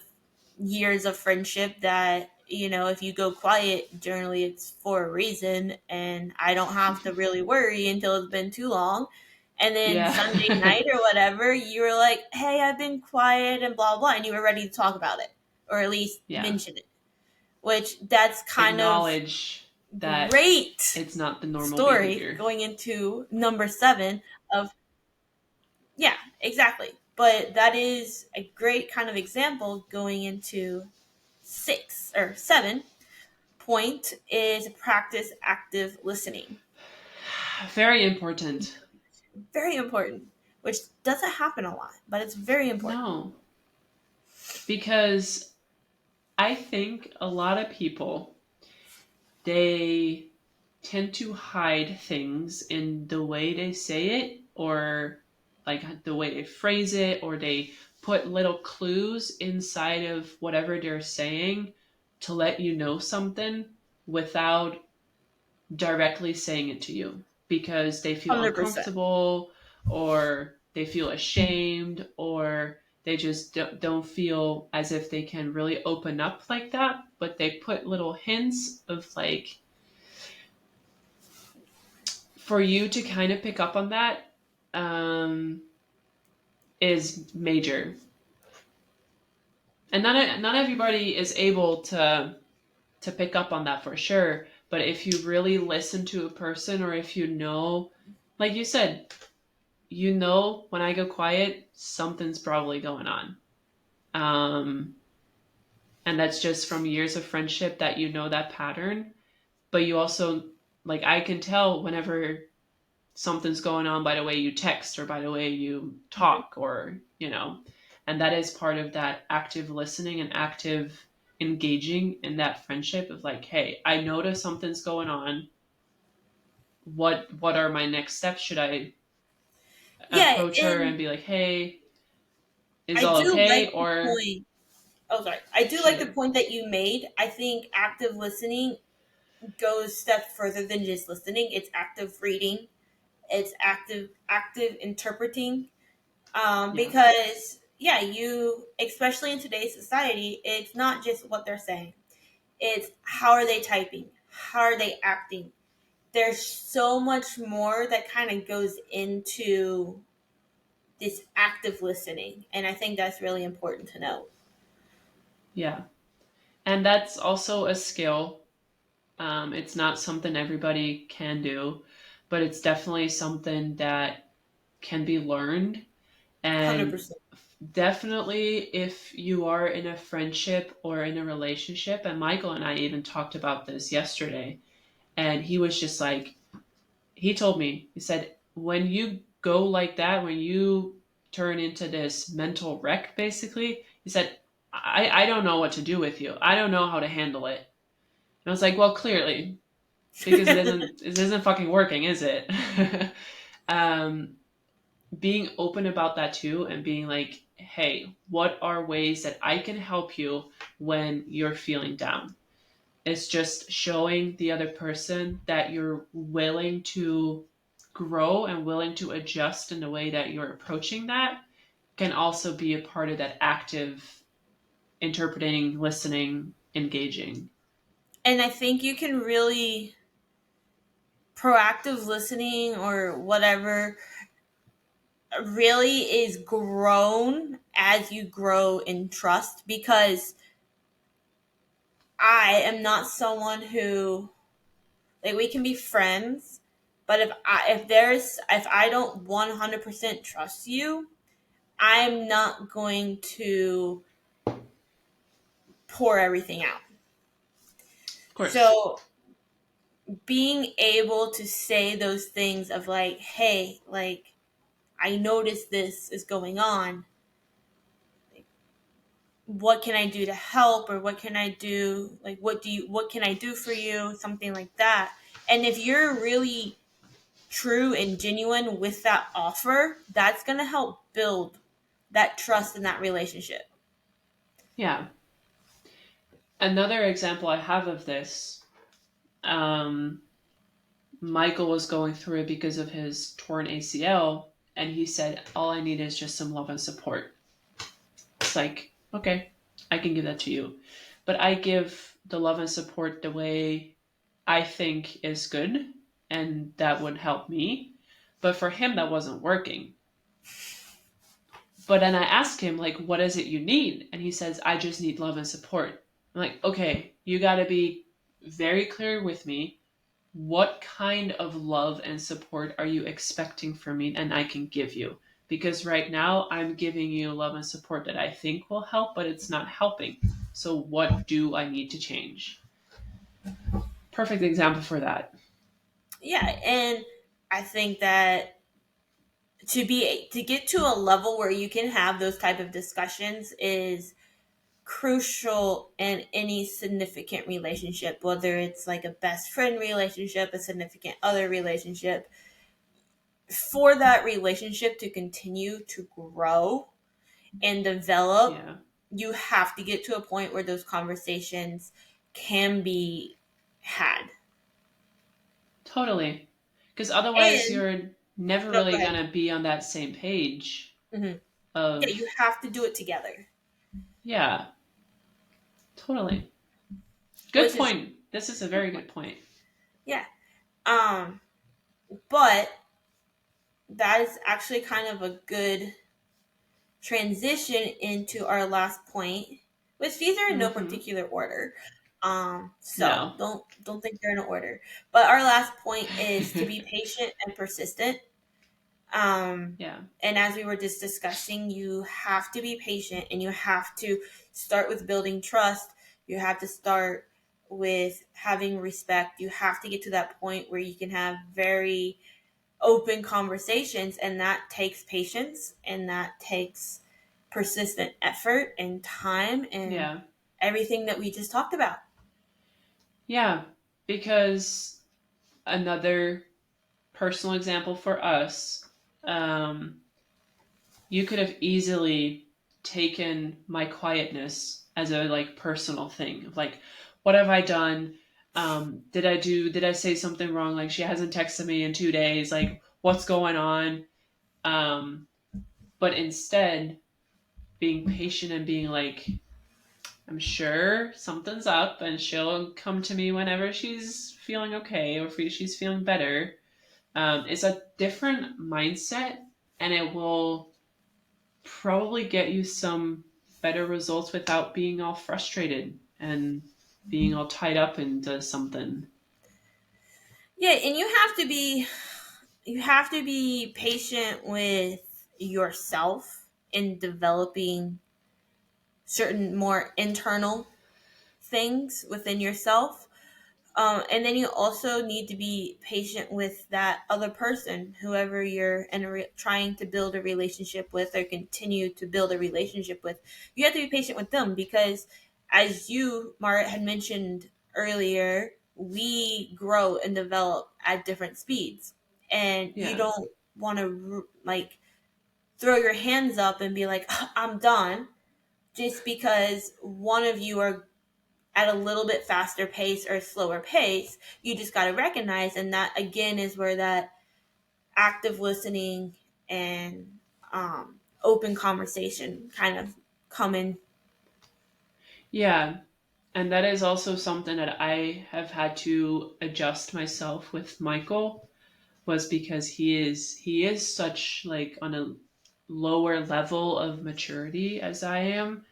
years of friendship that you know if you go quiet generally it's for a reason and I don't have to really worry until it's been too long. And then Sunday yeah, night or whatever you were like, hey, I've been quiet and blah blah, and you were ready to talk about it or at least yeah. mention it, which that's kind of Acknowledge that great it's not the normal story behavior. going into number 7 of yeah, exactly. But that is a great kind of example going into 6 or 7 point is practice active listening. Very important. Very important, which doesn't happen a lot, but it's very important. No, because I think a lot of people, they tend to hide things in the way they say it or like the way they phrase it, or they put little clues inside of whatever they're saying to let you know something without directly saying it to you because they feel 100%. uncomfortable or they feel ashamed or they just don't feel as if they can really open up like that, but they put little hints of like for you to kind of pick up on that um, is major. And not everybody is able to pick up on that for sure. But if you really listen to a person, or if you know, like you said, when I go quiet, something's probably going on. Um, and that's just from years of friendship that you know that pattern. But you also, like, I can tell whenever something's going on by the way you text or by the way you Mhm. talk or and that is part of that active listening and active engaging in that friendship of like, hey, I notice something's going on. What are my next steps? Should I Yeah, approach her and and be like, hey, is I all do okay? like the Or point. Oh, sorry. I do should like the I? point that you made. I think active listening goes step further than just listening. It's active reading. It's active interpreting. Yeah. Because yeah, you, especially in today's society, it's not just what they're saying. It's how are they typing? How are they acting? There's so much more that kind of goes into this active listening, and I think that's really important to know. Yeah. And that's also a skill. It's not something everybody can do, but it's definitely something that can be learned. And 100%. definitely, if you are in a friendship or in a relationship, and Michael and I even talked about this yesterday, and he was just like, he told me, he said, when you go like that, when you turn into this mental wreck, basically, he said, I don't know what to do with you. I don't know how to handle it. And I was like, well, clearly, because it isn't fucking working, is it? um, Being open about that too, and being like, hey, what are ways that I can help you when you're feeling down? It's just showing the other person that you're willing to grow and willing to adjust in the way that you're approaching that can also be a part of that active interpreting, listening, engaging. And I think you can really, proactive listening or whatever really is grown as you grow in trust, because I am not someone who, like, we can be friends, but if I don't 100% trust you, I'm not going to pour everything out. Of course. So being able to say those things of like, hey, like, I noticed this is going on. What can I do to help, or what can I do? Like, what can I do for you? Something like that. And if you're really true and genuine with that offer, that's going to help build that trust in that relationship. Yeah. Another example I have of this, um, Michael was going through it because of his torn ACL, and he said, all I need is just some love and support. It's like, okay, I can give that to you. But I give the love and support the way I think is good, and that would help me. But for him, that wasn't working. But then I asked him, like, what is it you need? And he says, I just need love and support. I'm like, okay, you got to be very clear with me. What kind of love and support are you expecting from me and I can give you? Because right now I'm giving you love and support that I think will help, but it's not helping. So what do I need to change? Perfect example for that. Yeah, and I think that to get to a level where you can have those type of discussions is crucial in any significant relationship, whether it's like a best friend relationship, a significant other relationship. For that relationship to continue to grow and develop, Yeah, you have to get to a point where those conversations can be had. totally. Because otherwise And you're never no, go really ahead. going to be on that same page Hmm. Yeah, you of, have to do it together, yeah, totally. Good which is point. This is a very good point. yeah. Um, but that is actually kind of a good transition into our last point, which these are in no Mm-hmm. particular order. So No. don't think they're in order. But our last point is to be patient and persistent. Um, Yeah. and as we were just discussing, you have to be patient and you have to start with building trust. You have to start with having respect. You have to get to that point where you can have very open conversations, and that takes patience and that takes persistent effort and time and Yeah. everything that we just talked about. Yeah. Because another personal example for us, um, you could have easily taken my quietness as a like personal thing of like, what have I done? Did I say something wrong? Like, she hasn't texted me in 2 days. Like, what's going on? Um, but instead, being patient and being like, I'm sure something's up, and she'll come to me whenever she's feeling okay or if she's feeling better. It's a different mindset, and it will probably get you some better results without being all frustrated and being all tied up into something. Yeah, and you have to be patient with yourself in developing certain more internal things within yourself. And then you also need to be patient with that other person, whoever you're trying to build a relationship with or continue to build a relationship with. You have to be patient with them because, as you, Marit, had mentioned earlier, we grow and develop at different speeds. And you Yeah. don't want to, like, throw your hands up and be like, I'm done, just because one of you are at a little bit faster pace or slower pace. You just got to recognize, and that again is where that active listening and open conversation kind of come in. Yeah. And that is also something that I have had to adjust myself with Michael, was because he is such like on a lower level of maturity as I am,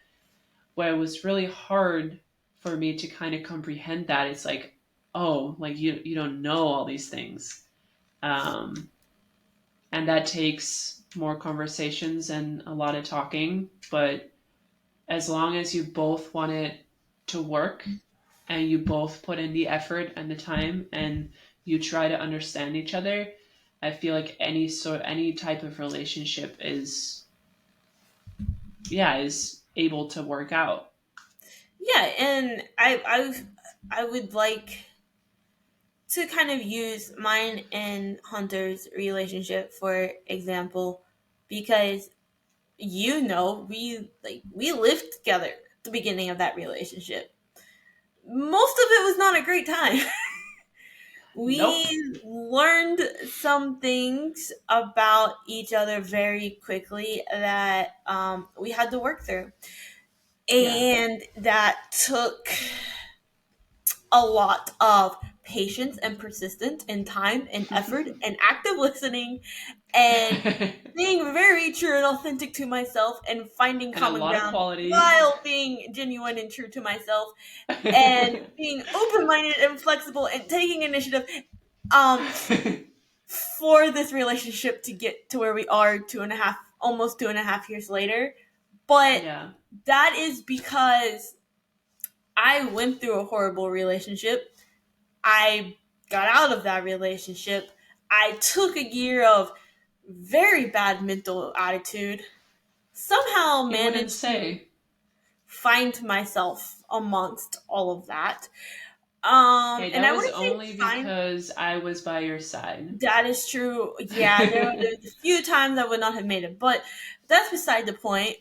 where it was really hard for me to kind of comprehend that. It's like, oh, like you don't know all these things. Um, and that takes more conversations and a lot of talking, but as long as you both want it to work and you both put in the effort and the time and you try to understand each other, I feel like any type of relationship is able to work out. Yeah, and I would like to kind of use mine and Hunter's relationship for example, because we lived together at the beginning of that relationship. Most of it was not a great time. Nope. We learned some things about each other very quickly that we had to work through. Yeah. And that took a lot of patience and persistence and time and effort and active listening and being very true and authentic to myself and finding And a common lot of ground quality. while being genuine and true to myself and being open-minded and flexible and taking initiative um for this relationship to get to where we are 2.5 almost 2.5 years later. But Yeah. that is because I went through a horrible relationship. I got out of that relationship. I took a year of very bad mental attitude, somehow You wouldn't managed to say. find myself amongst all of that. Hey, And that I was wouldn't say only find. because I was by your side. That is true. Yeah, there's a few times I would not have made it, but that's beside the point.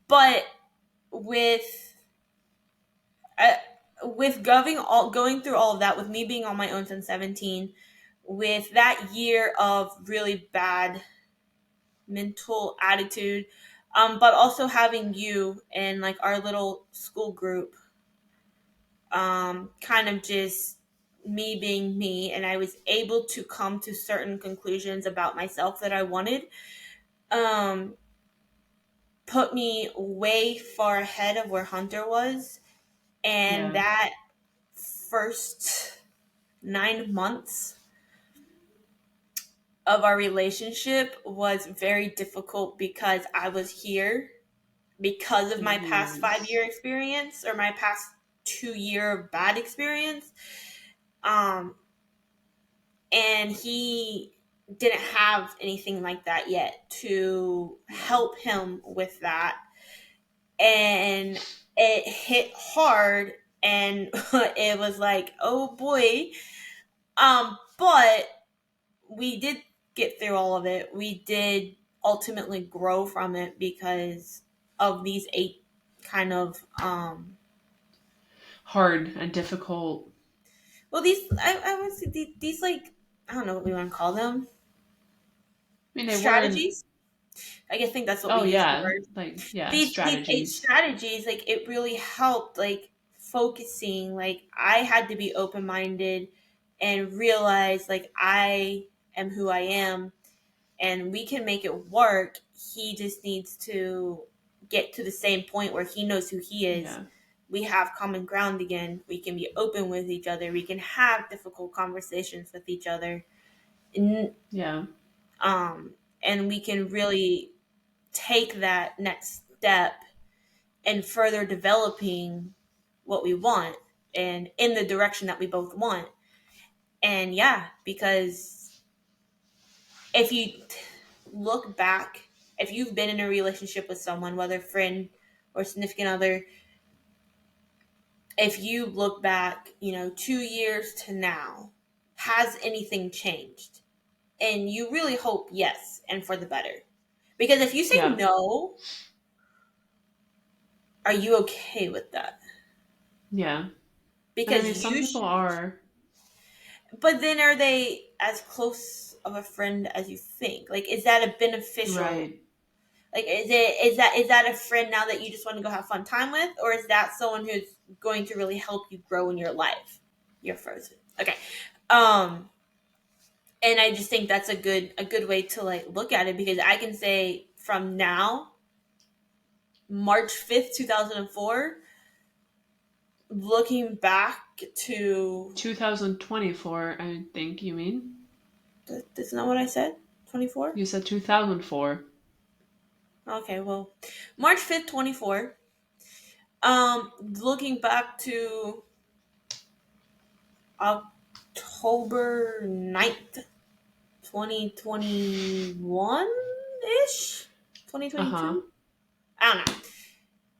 But with uh, with going through all of that, with me being on my own since 17, with that year of really bad mental attitude, but also having you and like our little school group, kind of just me being me, and I was able to come to certain conclusions about myself that I wanted, um, put me way far ahead of where Hunter was. And Yeah. that first 9 months of our relationship was very difficult because I was here because of And my he past 5 year was. experience or my past 2 year of bad experience. Um, and he didn't have anything like that yet to Yeah. help him with that. And it hit hard, and it was like, oh boy. But we did get through all of it. We did ultimately grow from it because of these 8 kind of hard and difficult. Well, I would say these like, I don't know what we want to call them, I mean, they weren't. strategies. I guess think that's what we Oh use the yeah, word. like yeah, These eight strategies. strategies, like it really helped like focusing. Like I had to be open minded and realize like I am who I am and we can make it work. He just needs to get to the same point where he knows who he is. Yeah, We have common ground again. We can be open with each other. We can have difficult conversations with each other. And, yeah, um, and we can really take that next step and further developing what we want and in the direction that we both want. And yeah, because if you look back, if you've been in a relationship with someone, whether friend or significant other, if you look back, 2 years to now, has anything changed? And you really hope yes, and for the better. Because if you say yeah. no, are you okay with that? Yeah. And I Because mean, some you people are. But then are they as close of a friend as you think? Like is that a beneficial, Right. like is that a friend now that you just want to go have fun time with, or is that someone who's going to really help you grow in your life? You're frozen. Okay. Um and I just think that's a good way to like look at it because I can say from now, March 5th, 2004, looking back to 2024, I think you mean. that's not what I said. 24? You said 2004. Okay, well, March 5th, 24. Looking back to October 9th, 2021 ish, Uh huh. 2022. I don't know.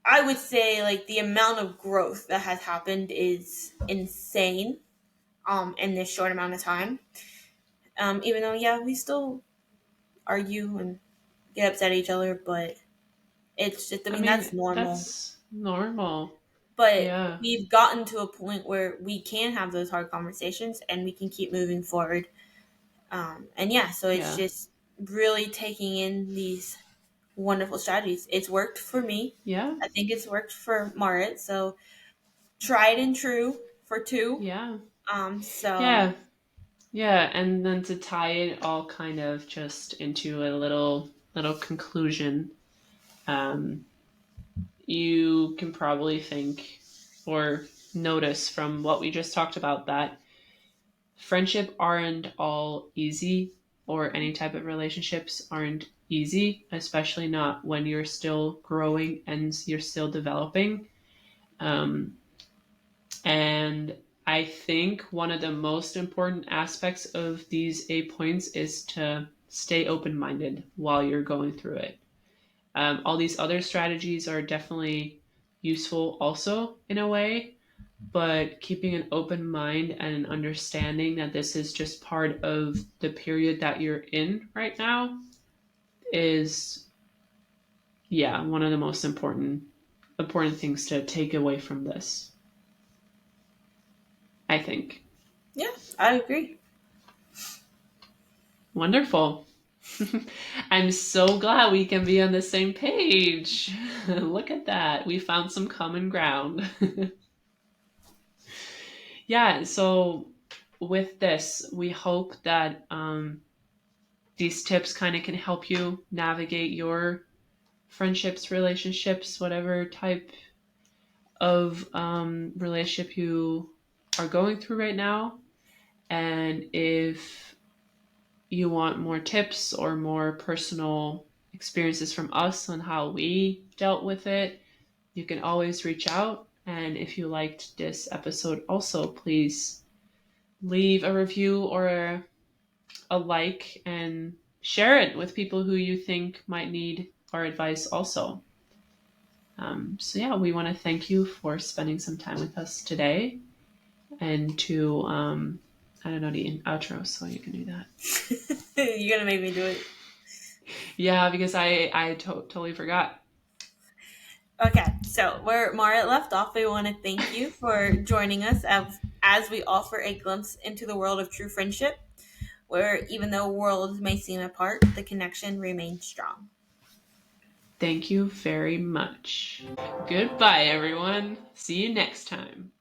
I would say like the amount of growth that has happened is insane. In this short amount of time. Even though yeah, we still argue and get upset at each other, but it's just I I mean that's mean, normal. that's normal. But Yeah. we've gotten to a point where we can have those hard conversations and we can keep moving forward. And yeah, so it's Yeah. just really taking in these wonderful strategies. It's worked for me. Yeah. I think it's worked for Marit. So tried and true for two. Yeah. So Yeah. Yeah. And then to tie it all kind of just into a little conclusion, um, you can probably think or notice from what we just talked about that friendship aren't all easy, or any type of relationships aren't easy, especially not when you're still growing and you're still developing. Um, and I think one of the most important aspects of these 8 points is to stay open minded while you're going through it. All these other strategies are definitely useful also in a way, but keeping an open mind and an understanding that this is just part of the period that you're in right now is, yeah, one of the most important things to take away from this, I think. yeah, I agree. Wonderful. I'm so glad we can be on the same page. Look at that. We found some common ground. Yeah, so with this, we hope that these tips kind of can help you navigate your friendships, relationships, whatever type of relationship you are going through right now. And if you want more tips or more personal experiences from us on how we dealt with it, you can always reach out. And if you liked this episode, also please leave a review or a like and share it with people who you think might need our advice also. So, yeah, we want to thank you for spending some time with us today and to, I don't know the outro, so you can do that. You're gonna make me do it. Yeah, because I totally forgot. Okay, so where Mara left off, I want to thank you for joining us as we offer a glimpse into the world of true friendship, where even though worlds may seem apart, the connection remains strong. Thank you very much. Goodbye, everyone. See you next time.